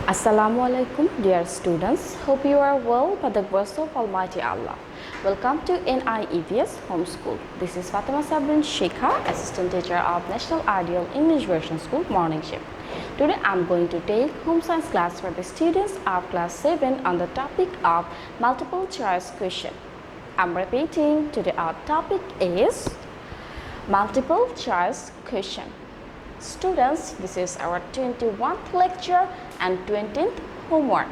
Assalamu alaikum, dear students. Hope you are well by the grace of Almighty Allah. Welcome to NIEVS Homeschool. This is Fatema Sabrin Shikha, Assistant Teacher of National Ideal English Version School Morning Shift. Today I am going to take home science class for the students of class 7 on the topic of multiple choice question. I am repeating, today our topic is multiple choice question. Students, this is our 21st lecture and 20th homework.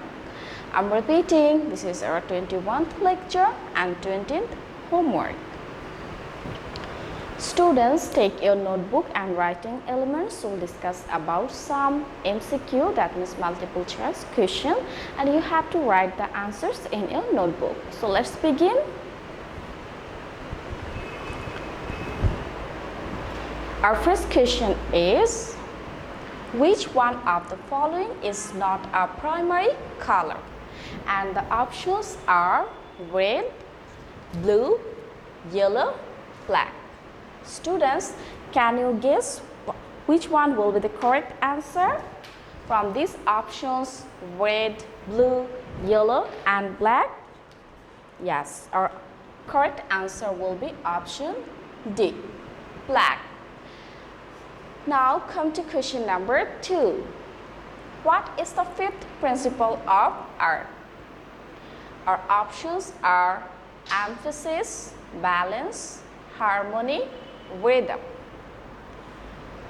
I'm repeating, this is our 21st lecture and 20th homework. Students, take your notebook and writing elements. We'll discuss about some MCQ, that means multiple choice question, and you have to write the answers in your notebook. So let's begin. Our first question is, which one of the following is not a primary color? And the options are red, blue, yellow, black. Students, can you guess which one will be the correct answer? From these options, red, blue, yellow, and black? Yes, our correct answer will be option D, black. Now come to question number 2. What is the fifth principle of art? Our options are emphasis, balance, harmony, rhythm.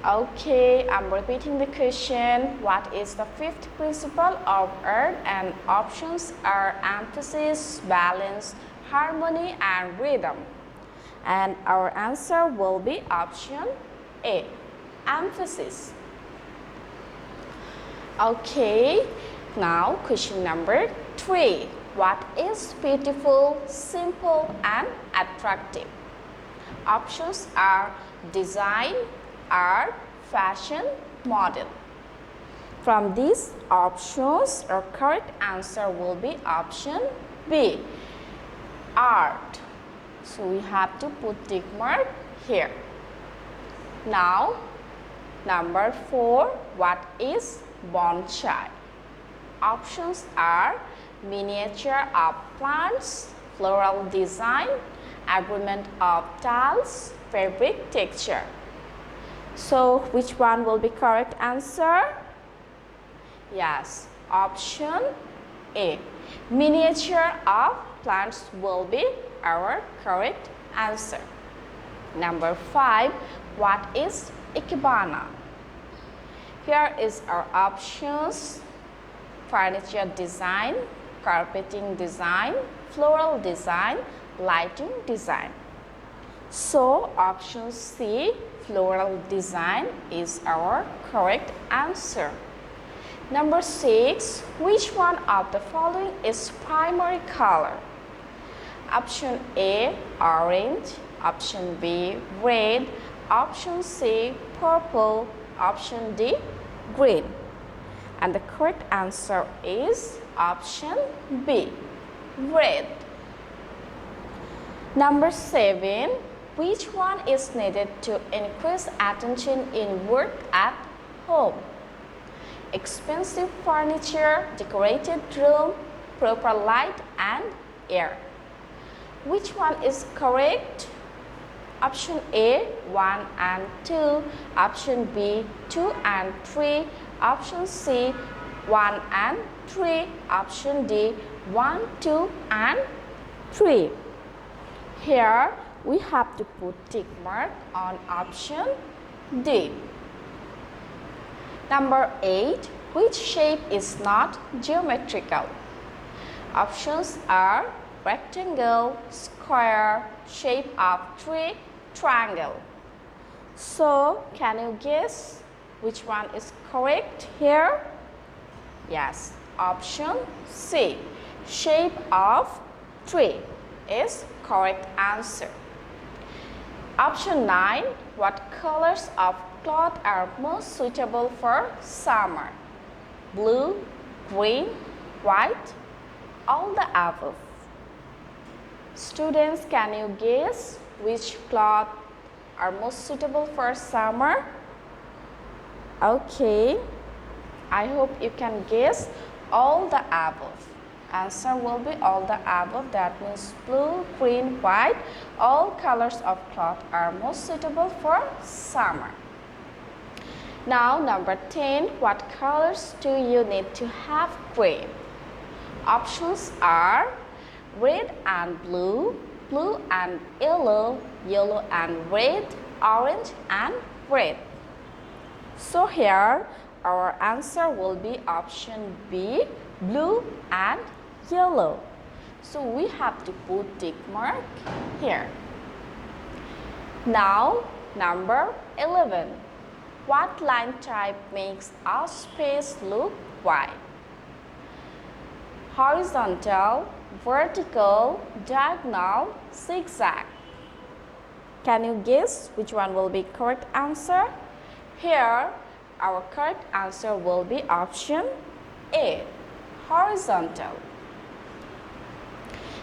Okay, I'm repeating the question. What is the fifth principle of art? And options are emphasis, balance, harmony, and rhythm. And our answer will be option A, emphasis. Okay, now question number 3. What is beautiful, simple, and attractive? Options are design, art, fashion, model. From these options, our correct answer will be option B, art. So we have to put tick mark here. Now, number 4, what is bonsai? Options are miniature of plants, floral design, agreement of tiles, fabric texture. So, which one will be correct answer? Yes, option A, miniature of plants will be our correct answer. Number 5, what is Ikebana? Here is our options: furniture design, carpeting design, floral design, lighting design. So option C, floral design, is our correct answer. Number 6, which one of the following is primary color? Option A, orange. Option B, red. Option C, purple. Option D, green. And the correct answer is option B, red. Number 7, which one is needed to increase attention in work at home? Expensive furniture, decorated room, proper light and air. Which one is correct? Option A, 1 and 2. Option B, 2 and 3. Option C, 1 and 3. Option D, 1, 2 and 3. Here we have to put tick mark on option D. Number 8, which shape is not geometrical? Options are rectangle, square, shape of tree, triangle. So, can you guess which one is correct here? Yes, option C, shape of tree, is correct answer. Option 9, what colors of cloth are most suitable for summer? Blue, green, white, all the above. Students, can you guess which cloth are most suitable for summer? Okay, I hope you can guess all the above. Answer will be all the above. That means blue, green, white. All colors of cloth are most suitable for summer. Now number 10. What colors do you need to have green? Options are red and blue, blue and yellow, yellow and red, orange and red. So here our answer will be option B, blue and yellow. So we have to put tick mark here. Now number 11. What line type makes a space look wide? Horizontal, vertical, diagonal, zigzag. Can you guess which one will be correct answer? Here our correct answer will be option A, horizontal.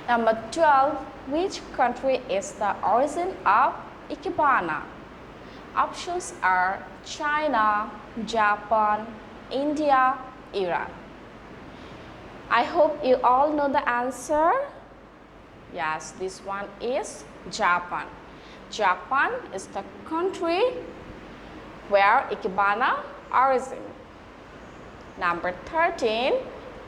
Number 12. Which country is the origin of Ikebana? Options are China, Japan, India, Iran. I hope you all know the answer. Yes, this one is Japan. Japan is the country where Ikebana origin. Number 13.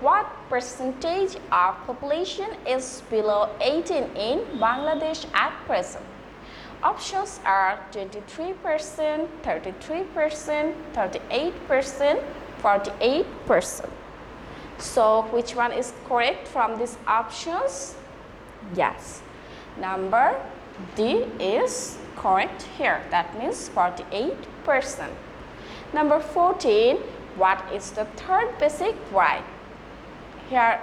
What percentage of population is below 18 in Bangladesh at present? Options are 23%, 33%, 38%, 48%. So which one is correct from these options? Yes, number D is correct here. That means 48%. Number 14. What is the third basic right? Here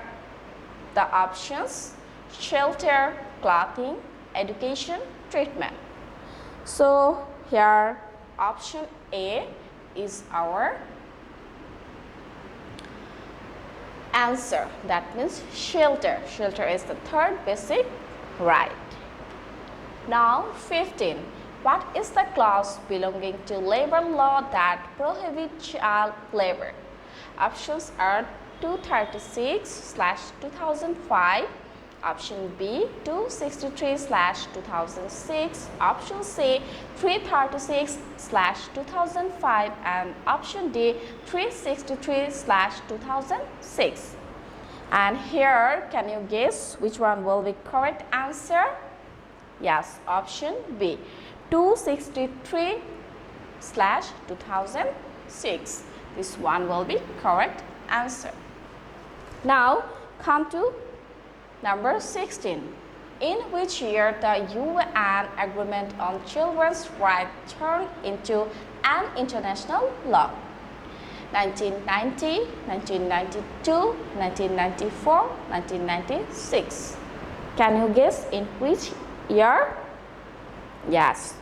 the options: shelter, clothing, education, treatment. So here option A is our answer. That means shelter. Shelter is the third basic right. Now 15. What is the clause belonging to labor law that prohibits child labor? Options are 236/2005, option B 263/2006, option C 336/2005 and option D 363/2006. And here can you guess which one will be correct answer? Yes, option B 263/2006. This one will be correct answer. Now come to number 16. In which year the UN Agreement on Children's Rights turned into an international law? 1990, 1992, 1994, 1996. Can you guess in which year? Yes,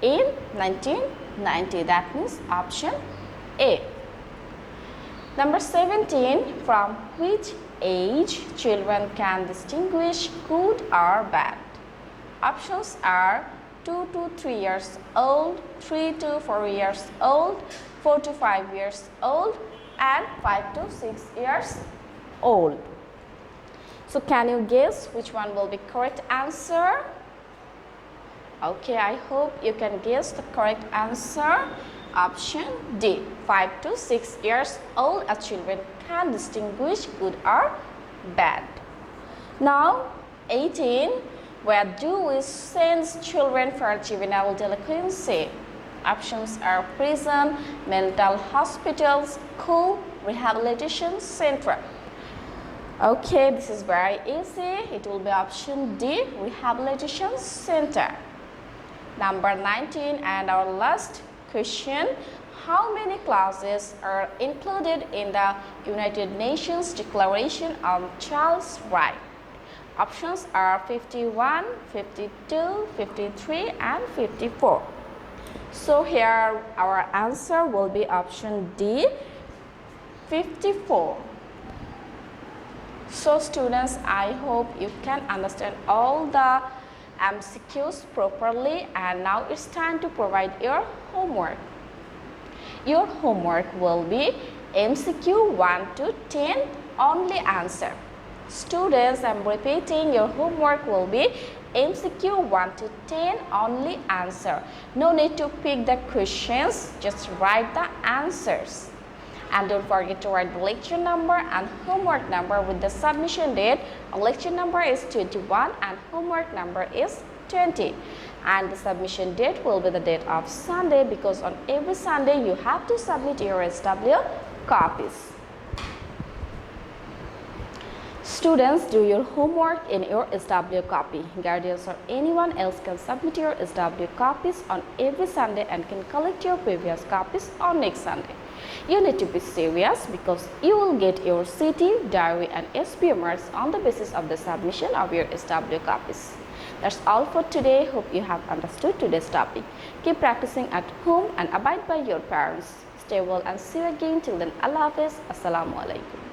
in 1990. That means option A. Number 17. From which age children can distinguish good or bad? Options are 2 to 3 years old, 3 to 4 years old, 4 to 5 years old, and 5 to 6 years old. So can you guess which one will be correct answer? Okay, I hope you can guess the correct answer. Option D, 5 to 6 years old, children can distinguish good or bad. Now 18. Where do we send children for juvenile delinquency? Options are prison, mental hospitals, school, rehabilitation center. Okay, this is very easy. It will be option D, rehabilitation center. Number 19 and our last question. How many clauses are included in the United Nations Declaration on Child's Rights? Options are 51, 52, 53 and 54. So here our answer will be option D, 54. So students, I hope you can understand all the MCQs properly, and now it's time to provide your homework. Your homework will be MCQ 1 to 10 only answer. Students, I'm repeating, your homework will be MCQ 1 to 10 only answer. No need to pick the questions, just write the answers. And don't forget to write the lecture number and homework number with the submission date. Lecture number is 21 and homework number is 20. And the submission date will be the date of Sunday, because on every Sunday you have to submit your SW copies. Students, do your homework in your SW copy. Guardians or anyone else can submit your SW copies on every Sunday and can collect your previous copies on next Sunday. You need to be serious, because you will get your CT, diary and SPM marks on the basis of the submission of your SW copies. That's all for today. Hope you have understood today's topic. Keep practicing at home and abide by your parents. Stay well and see you again. Till then, Allah Hafiz. Assalamu alaikum.